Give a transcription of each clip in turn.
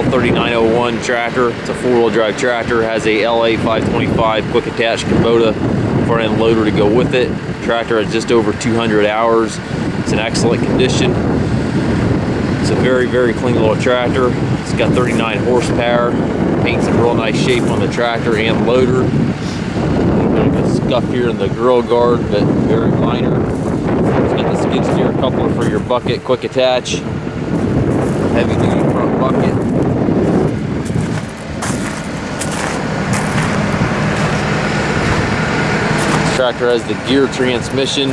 L3901 tractor. It's a four-wheel drive tractor. It has a LA525 quick attach Kubota front end loader to go with it. Tractor has just over 200 hours. It's in excellent condition. It's a very, very clean little tractor. It's got 39 horsepower. Paint's in real nice shape on the tractor and loader. A little bit of a scuff here in the grill guard, but very minor. It's got the skid steer coupler for your bucket quick attach. Heavy duty front bucket. This tractor has the gear transmission.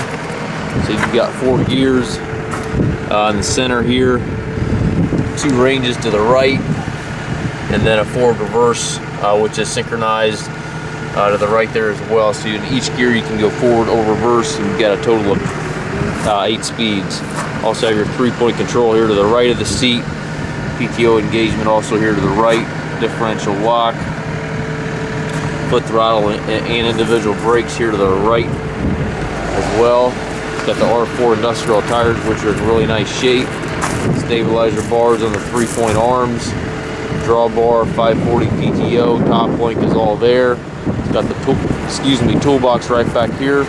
So you've got 4 gears in the center here. 2 ranges to the right, and then a forward reverse, which is synchronized to the right there as well. So in each gear you can go forward or reverse, and you've got a total of 8 speeds. Also have your 3-point control here to the right of the seat. PTO engagement also here to the right. Differential lock. Foot throttle and individual brakes here to the right as well. It's got the R4 industrial tires, which are in really nice shape. Stabilizer bars on the 3-point arms. Drawbar, 540 PTO. Top link is all there. It's got the toolbox right back here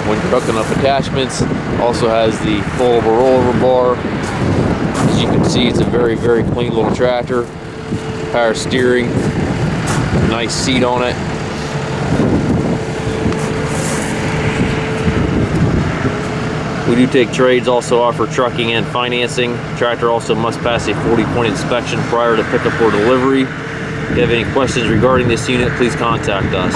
when you're hooking up attachments. Also has the foldable rollover bar. As you can see, it's a very, very clean little tractor. Power steering. Nice seat on it. We do take trades, also offer trucking and financing. Tractor also must pass a 40-point inspection prior to pickup or delivery. If you have any questions regarding this unit, please contact us.